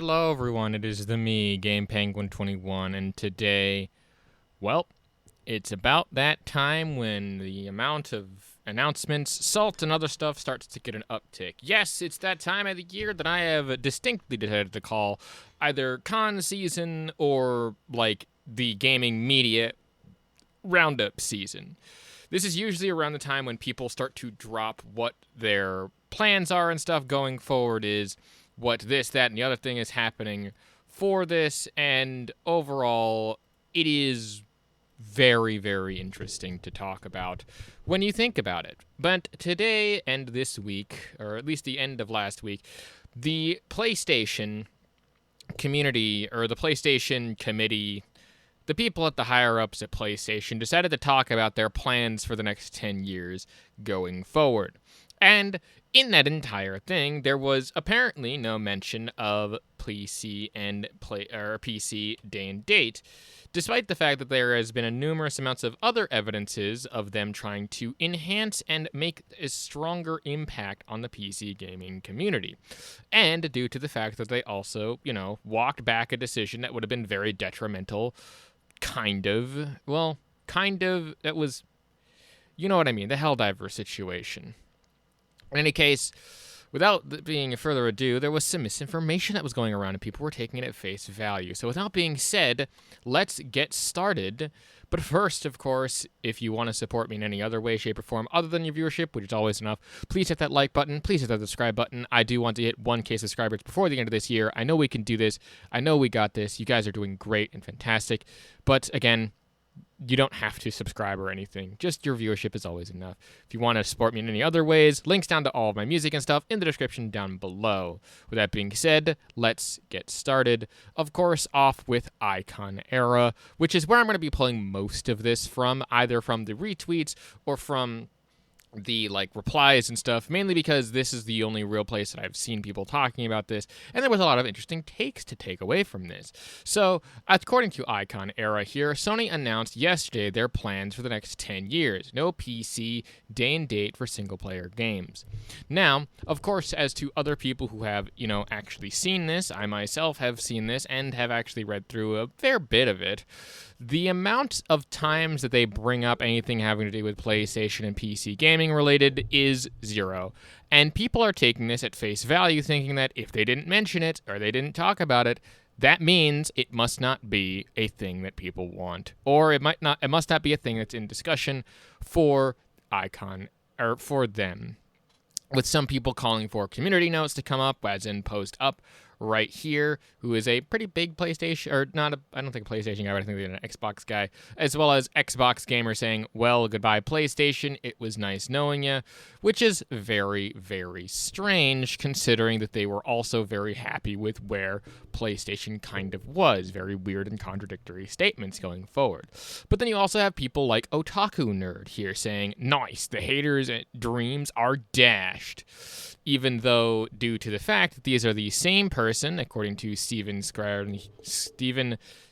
Hello everyone, it is me, Game Penguin 21, and today, well, it's about that time when the amount of announcements, salt, and other stuff starts to get an uptick. Yes, it's that time of the year that I have distinctly decided to call either con season or, the gaming media roundup season. This is usually around the time when people start to drop what their plans are and stuff going forward is, what this, that, and the other thing is happening for this, and overall, it is very, very interesting to talk about when you think about it. But today and this week, or at least the end of last week, the PlayStation community, or the PlayStation committee, the people at the higher-ups at PlayStation decided to talk about their plans for the next 10 years going forward. And in that entire thing, there was apparently no mention of PC and PC day and date, despite the fact that there has been a numerous amounts of other evidences of them trying to enhance and make a stronger impact on the PC gaming community. And due to the fact that they also, walked back a decision that would have been very detrimental, that was, you know what I mean, the Helldiver situation. In any case, without being further ado, there was some misinformation that was going around and people were taking it at face value. So without being said, let's get started. But first, of course, if you want to support me in any other way, shape, or form other than your viewership, which is always enough, please hit that like button. Please hit that subscribe button. I do want to hit 1K subscribers before the end of this year. I know we can do this. I know we got this. You guys are doing great and fantastic. But again, you don't have to subscribe or anything. Just your viewership is always enough. If you want to support me in any other ways, links down to all of my music and stuff in the description down below. With that being said, let's get started. Of course, off with Icon Era, which is where I'm going to be pulling most of this from, either from the retweets or from the replies and stuff, mainly because this is the only real place that I've seen people talking about this, and there was a lot of interesting takes to take away from this. So, according to Icon Era here, Sony announced yesterday their plans for the next 10 years. No PC, day and date for single-player games. Now, of course, as to other people who have, actually seen this, I myself have seen this and have actually read through a fair bit of it. The amount of times that they bring up anything having to do with PlayStation and PC gaming related is zero. And people are taking this at face value, thinking that if they didn't mention it or they didn't talk about it, that means it must not be a thing that people want. Or it must not be a thing that's in discussion for Icon, or for them. With some people calling for community notes to come up, as in post up right here, who is a pretty big PlayStation, or not, I don't think a PlayStation guy, but I think they're an Xbox guy, as well as Xbox Gamer saying, well, goodbye PlayStation, it was nice knowing you, which is very, very strange, considering that they were also very happy with where PlayStation kind of was. Very weird and contradictory statements going forward. But then you also have people like Otaku Nerd here saying, nice, the haters' dreams are dashed. Even though, due to the fact that these are the same person, according to Steven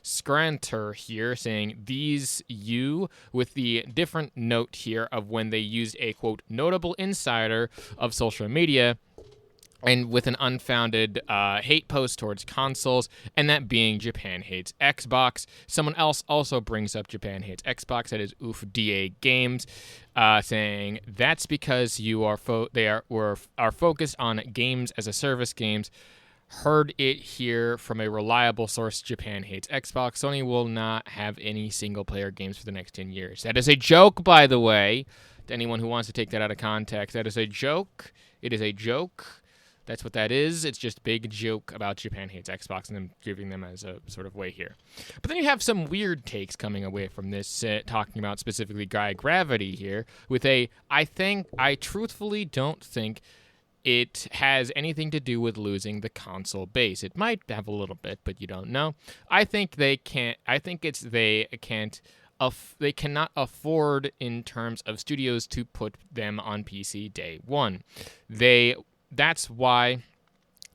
Scranter here, saying these with the different note here of when they used a, quote, notable insider of social media, and with an unfounded hate post towards consoles, and that being Japan hates Xbox. Someone else also brings up Japan hates Xbox, that is DA Games, saying that's because you are are focused on games as a service games. Heard it here from a reliable source, Japan hates Xbox. Sony will not have any single-player games for the next 10 years. That is a joke, by the way, to anyone who wants to take that out of context. That is a joke. It is a joke. That's what that is. It's just a big joke about Japan hates Xbox and them giving them as a sort of way here. But then you have some weird takes coming away from this, talking about specifically Guy Gravity here, with I truthfully don't think it has anything to do with losing the console base. It might have a little bit, but you don't know. I think they cannot afford, in terms of studios, to put them on PC day one. That's why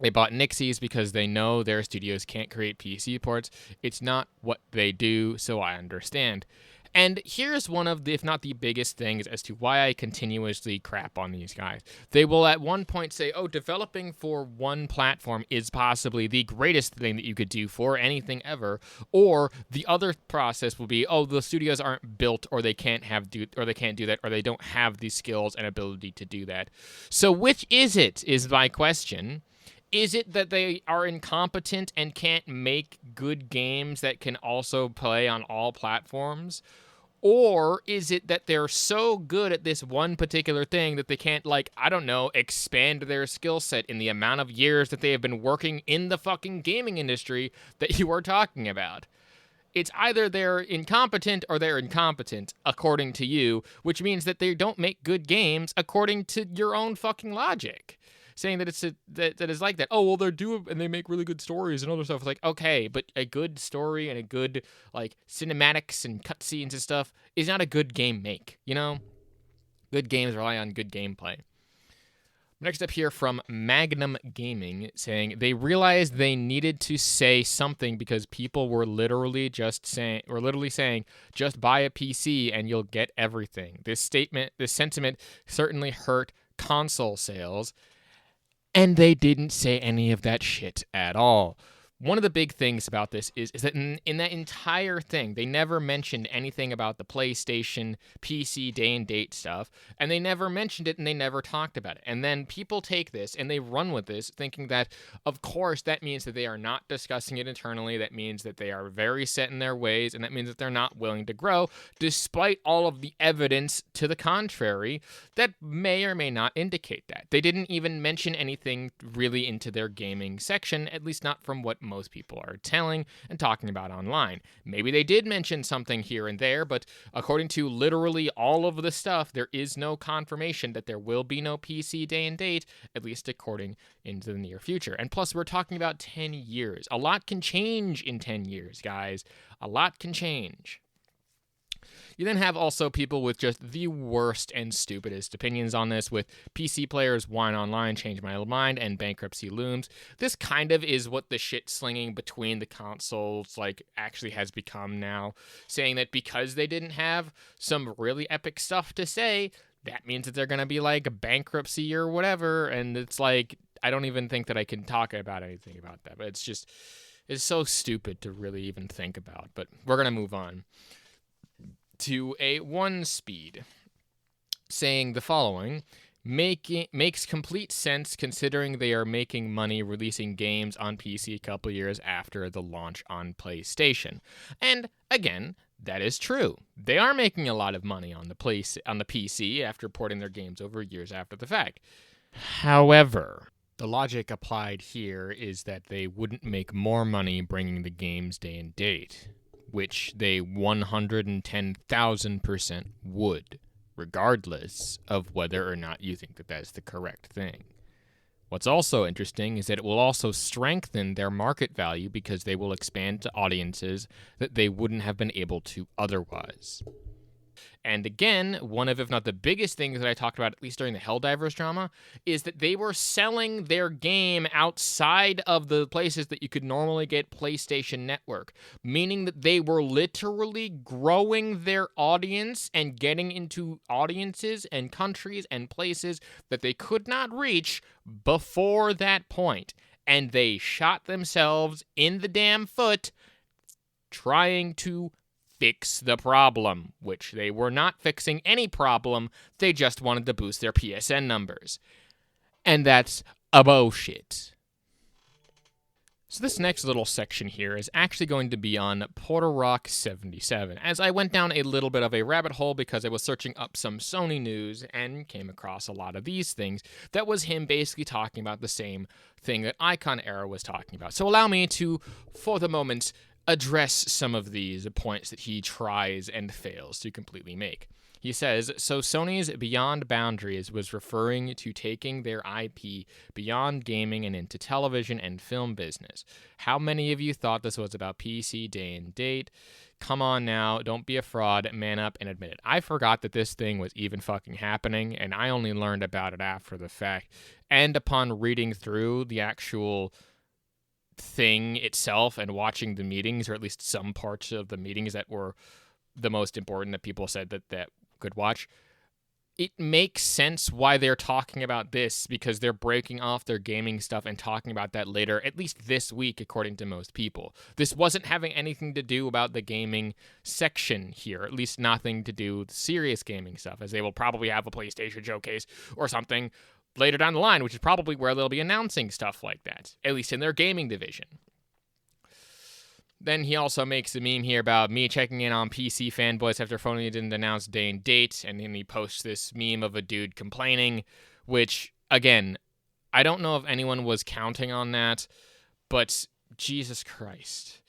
they bought Nixies, because they know their studios can't create PC ports. It's not what they do, so I understand. And here's one of the, if not the biggest things as to why I continuously crap on these guys. They will at one point say, oh, developing for one platform is possibly the greatest thing that you could do for anything ever. Or the other process will be, oh, the studios aren't built, or they can't do that, or they don't have the skills and ability to do that. So which is it, is my question. Is it that they are incompetent and can't make good games that can also play on all platforms? Or is it that they're so good at this one particular thing that they can't, like, I don't know, expand their skill set in the amount of years that they have been working in the fucking gaming industry that you are talking about? It's either they're incompetent or they're incompetent, according to you, which means that they don't make good games according to your own fucking logic. Saying that that is like that. Oh, well, they're due and they make really good stories and other stuff. It's like, okay, but a good story and a good, like, cinematics and cutscenes and stuff is not a good game make, you know? Good games rely on good gameplay. Next up here from Magnum Gaming, saying they realized they needed to say something because people were literally saying, just buy a PC and you'll get everything. This sentiment certainly hurt console sales. And they didn't say any of that shit at all. One of the big things about this is that in that entire thing, they never mentioned anything about the PlayStation, PC, day and date stuff, and they never mentioned it and they never talked about it. And then people take this and they run with this, thinking that, of course, that means that they are not discussing it internally. That means that they are very set in their ways, and that means that they're not willing to grow, despite all of the evidence to the contrary that may or may not indicate that. They didn't even mention anything really into their gaming section, at least not from what most people are telling and talking about online. Maybe they did mention something here and there, but according to literally all of the stuff, there is no confirmation that there will be no PC day and date, at least according into the near future. And plus, we're talking about 10 years. A lot can change in 10 years, guys. A lot can change. You then have also people with just the worst and stupidest opinions on this, with PC players whine online, change my mind, and bankruptcy looms. This kind of is what the shit slinging between the consoles actually has become now, saying that because they didn't have some really epic stuff to say, that means that they're going to be like bankruptcy or whatever. And it's like, I don't even think that I can talk about anything about that, but it's so stupid to really even think about. But we're going to move on to a one speed, saying the following: makes complete sense considering they are making money releasing games on PC a couple years after the launch on PlayStation. And again, that is true. They are making a lot of money on the PC after porting their games over years after the fact. However, the logic applied here is that they wouldn't make more money bringing the games day and date, which they 110,000% would, regardless of whether or not you think that that's the correct thing. What's also interesting is that it will also strengthen their market value because they will expand to audiences that they wouldn't have been able to otherwise. And again, one of, if not the biggest things that I talked about, at least during the Helldivers drama, is that they were selling their game outside of the places that you could normally get PlayStation Network, meaning that they were literally growing their audience and getting into audiences and countries and places that they could not reach before that point. And they shot themselves in the damn foot trying to fix the problem, which they were not fixing any problem. They just wanted to boost their PSN numbers. And that's a bullshit. So this next little section here is actually going to be on Porter Rock 77, as I went down a little bit of a rabbit hole because I was searching up some Sony news and came across a lot of these things that was him basically talking about the same thing that Icon Era was talking about. So allow me to, for the moment, address some of these points that he tries and fails to completely make. He says, so Sony's Beyond Boundaries was referring to taking their IP beyond gaming and into television and film business. How many of you thought this was about PC day and date? Come on now, don't be a fraud, man up and admit it. I forgot that this thing was even fucking happening, and I only learned about it after the fact. And upon reading through the actual thing itself and watching the meetings, or at least some parts of the meetings that were the most important that people said that could watch. It makes sense why they're talking about this, because they're breaking off their gaming stuff and talking about that later, at least this week, according to most people. This wasn't having anything to do about the gaming section here, at least nothing to do with serious gaming stuff, as they will probably have a PlayStation showcase or something later down the line, which is probably where they'll be announcing stuff like that, at least in their gaming division. Then he also makes a meme here about me checking in on PC fanboys after Sony didn't announce day and date, and then he posts this meme of a dude complaining, which, again, I don't know if anyone was counting on that, but Jesus Christ.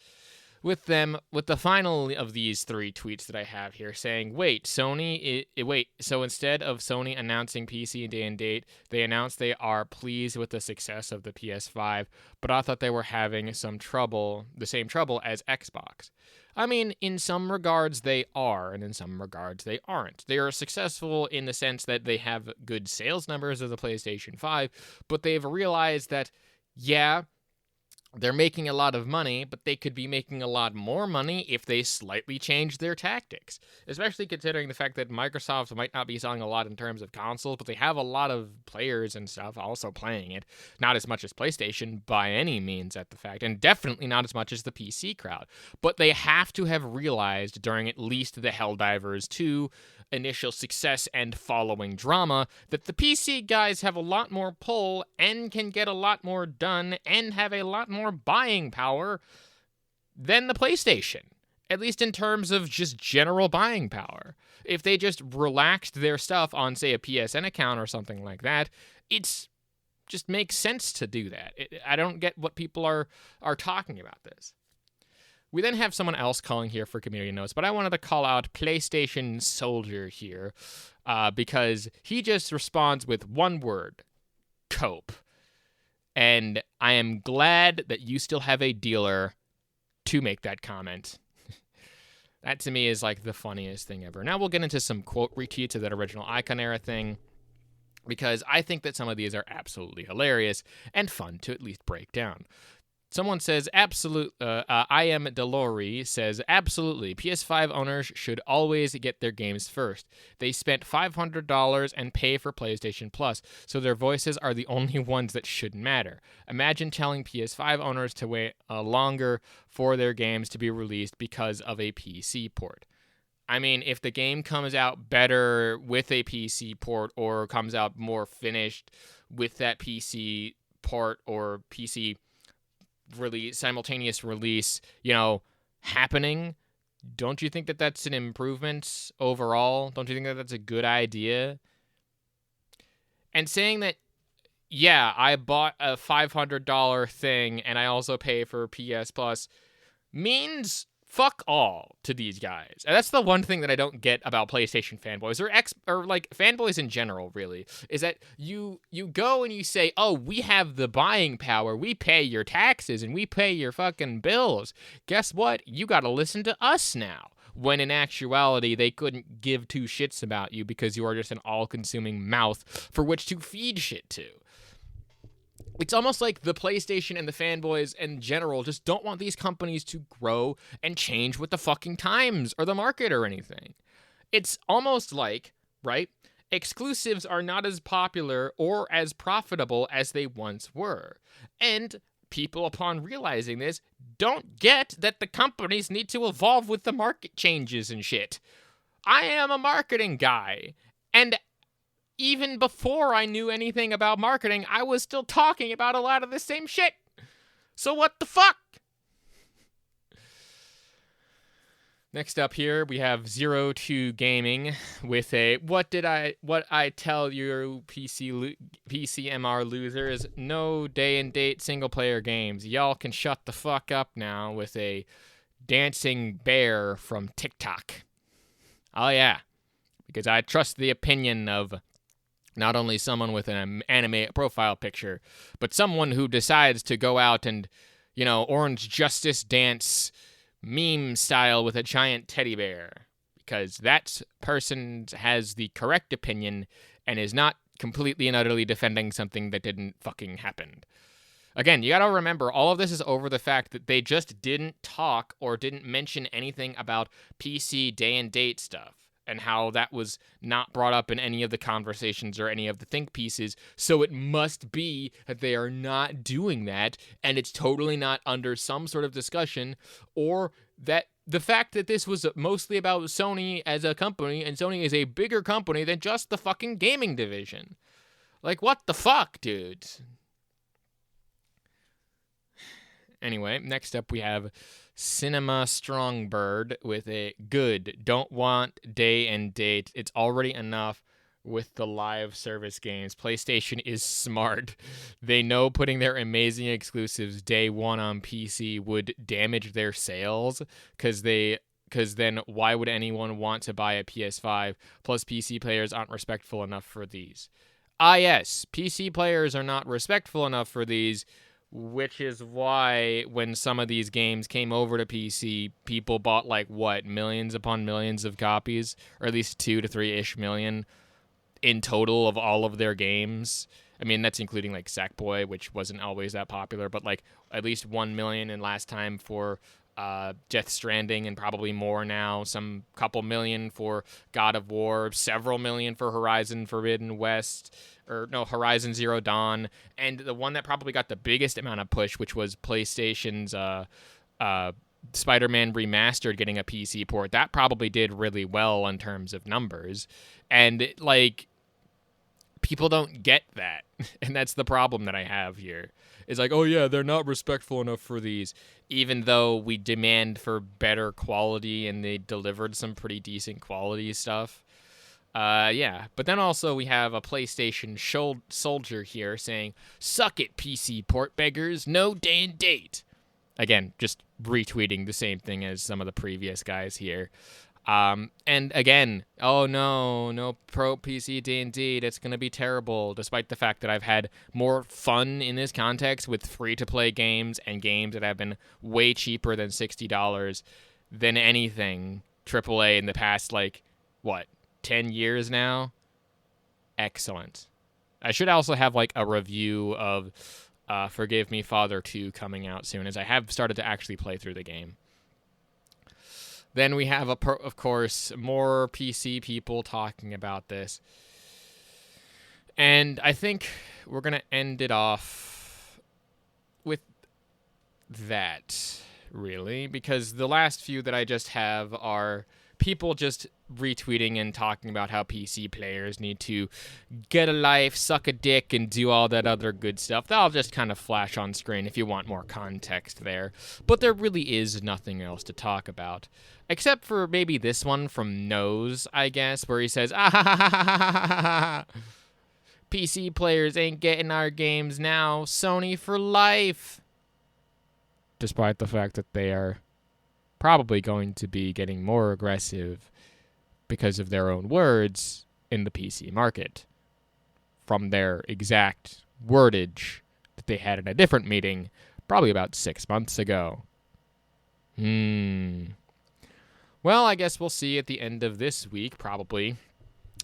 With the final of these 3 tweets that I have here saying, so instead of Sony announcing PC day and date, they announced they are pleased with the success of the PS5, but I thought they were having the same trouble as Xbox. I mean, in some regards they are, and in some regards they aren't. They are successful in the sense that they have good sales numbers of the PlayStation 5, but they've realized that, yeah, they're making a lot of money, but they could be making a lot more money if they slightly change their tactics. Especially considering the fact that Microsoft might not be selling a lot in terms of consoles, but they have a lot of players and stuff also playing it. Not as much as PlayStation by any means at the fact, and definitely not as much as the PC crowd. But they have to have realized during at least the Helldivers 2 initial success and following drama that the PC guys have a lot more pull and can get a lot more done and have a lot more buying power than the PlayStation, at least in terms of just general buying power. If they just relaxed their stuff on, say, a PSN account or something like that, it's just makes sense to do that. I don't get what people are talking about this. We then have someone else calling here for community notes, but I wanted to call out PlayStation Soldier here because he just responds with one word, cope. And I am glad that you still have a dealer to make that comment. That to me is like the funniest thing ever. Now we'll get into some quote retweets of that original Icon Era thing, because I think that some of these are absolutely hilarious and fun to at least break down. Someone says, I am Delori says, absolutely, PS5 owners should always get their games first. They spent $500 and pay for PlayStation Plus, so their voices are the only ones that should matter. Imagine telling PS5 owners to wait longer for their games to be released because of a PC port. I mean, if the game comes out better with a PC port or comes out more finished with that PC port or PC simultaneous release, happening, don't you think that that's an improvement overall? Don't you think that that's a good idea? And saying that, yeah, I bought a $500 thing and I also pay for PS Plus means fuck all to these guys. And that's the one thing that I don't get about PlayStation fanboys or like fanboys in general, really, is that you go and you say, oh, we have the buying power. We pay your taxes and we pay your fucking bills. Guess what? You got to listen to us now. When in actuality, they couldn't give 2 shits about you because you are just an all-consuming mouth for which to feed shit to. It's almost like the PlayStation and the fanboys in general just don't want these companies to grow and change with the fucking times or the market or anything. It's almost like, right, exclusives are not as popular or as profitable as they once were. And people, upon realizing this, don't get that the companies need to evolve with the market changes and shit. I am a marketing guy, and even before I knew anything about marketing, I was still talking about a lot of the same shit. So what the fuck? Next up here, we have 02 Gaming with a, what I tell you PCMR losers, no day and date single player games. Y'all can shut the fuck up now with a dancing bear from TikTok. Oh yeah, because I trust the opinion of not only someone with an anime profile picture, but someone who decides to go out and, Orange Justice dance meme style with a giant teddy bear. Because that person has the correct opinion and is not completely and utterly defending something that didn't fucking happen. Again, you got to remember, all of this is over the fact that they just didn't talk or didn't mention anything about PC day and date stuff and how that was not brought up in any of the conversations or any of the think pieces. So it must be that they are not doing that, and it's totally not under some sort of discussion, or that the fact that this was mostly about Sony as a company, and Sony is a bigger company than just the fucking gaming division. Like, what the fuck, dude? Anyway, next up we have Cinema Strongbird with a good, don't want day and date. It's already enough with the live service games. PlayStation is smart. They know putting their amazing exclusives day one on PC would damage their sales, because then why would anyone want to buy a PS5? Plus, PC players aren't respectful enough for these. Ah, yes, PC players are not respectful enough for these, which is why when some of these games came over to PC, people bought millions upon millions of copies, or at least 2 to 3-ish million in total of all of their games. I mean, that's including Sackboy, which wasn't always that popular, but at least 1 million in last time for Death Stranding, and probably more now, some couple million for God of War, several million for Horizon Zero Dawn, and the one that probably got the biggest amount of push, which was PlayStation's Spider-Man Remastered getting a PC port. That probably did really well in terms of numbers, and people don't get that, and that's the problem that I have here. It's oh yeah, they're not respectful enough for these, even though we demand for better quality, and they delivered some pretty decent quality stuff. Yeah, but then also we have a PlayStation soldier here saying, "Suck it, PC port beggars, no day and date." Again, just retweeting the same thing as some of the previous guys here. And again, oh no pro PC D&D, that's going to be terrible, despite the fact that I've had more fun in this context with free-to-play games and games that have been way cheaper than $60 than anything AAA in the past, 10 years now. Excellent. I should also have a review of Forgive Me Father 2 coming out soon, as I have started to actually play through the game. Then we have, of course, more PC people talking about this. And I think we're going to end it off with that, really, because the last few that I just have are people just retweeting and talking about how PC players need to get a life, suck a dick, and do all that other good stuff. That'll just kind of flash on screen if you want more context there. But there really is nothing else to talk about. Except for maybe this one from Nose, I guess, where he says, PC players ain't getting our games now. Sony for life. Despite the fact that they are probably going to be getting more aggressive because of their own words in the PC market from their exact wordage that they had in a different meeting probably about 6 months ago. Well, I guess we'll see at the end of this week, probably,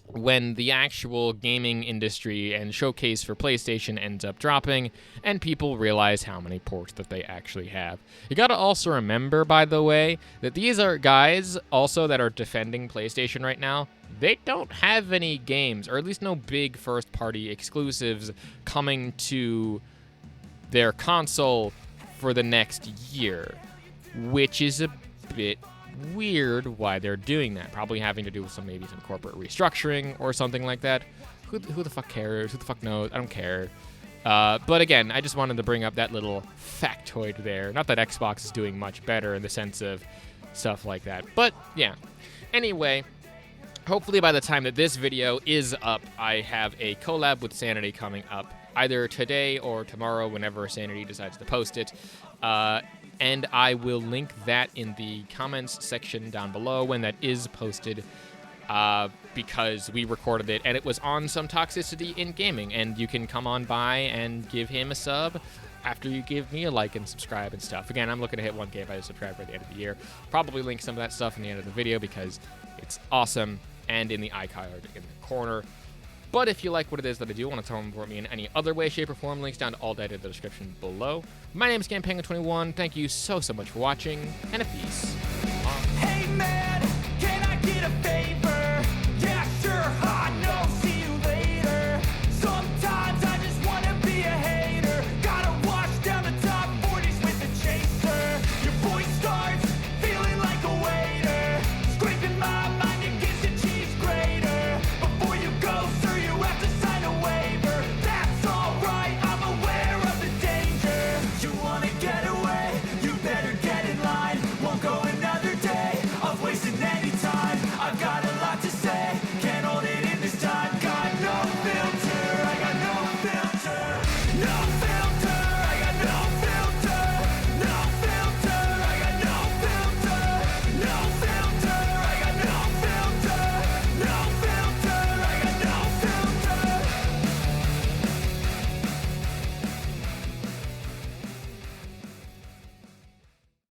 when the actual gaming industry and showcase for PlayStation ends up dropping and people realize how many ports that they actually have. You gotta also remember, by the way, that these are guys also that are defending PlayStation right now. They don't have any games, or at least no big first-party exclusives coming to their console for the next year, which is a bit weird why they're doing that. Probably having to do with maybe some corporate restructuring or something like that. Who the fuck cares? Who the fuck knows? I don't care. But again, I just wanted to bring up that little factoid there. Not that Xbox is doing much better in the sense of stuff like that. But yeah. Anyway, hopefully by the time that this video is up, I have a collab with Sanity coming up either today or tomorrow, whenever Sanity decides to post it. And I will link that in the comments section down below when that is posted, because we recorded it and it was on some toxicity in gaming, and you can come on by and give him a sub after you give me a like and subscribe and stuff. Again, I'm looking to hit 1K by the subscriber at the end of the year. Probably link some of that stuff in the end of the video because it's awesome, and in the iCard in the corner. But if you like what it is that I do, want to support me in any other way, shape, or form, links down to all data in the description below. My name is GamePenguin21. Thank you so much for watching, and a peace.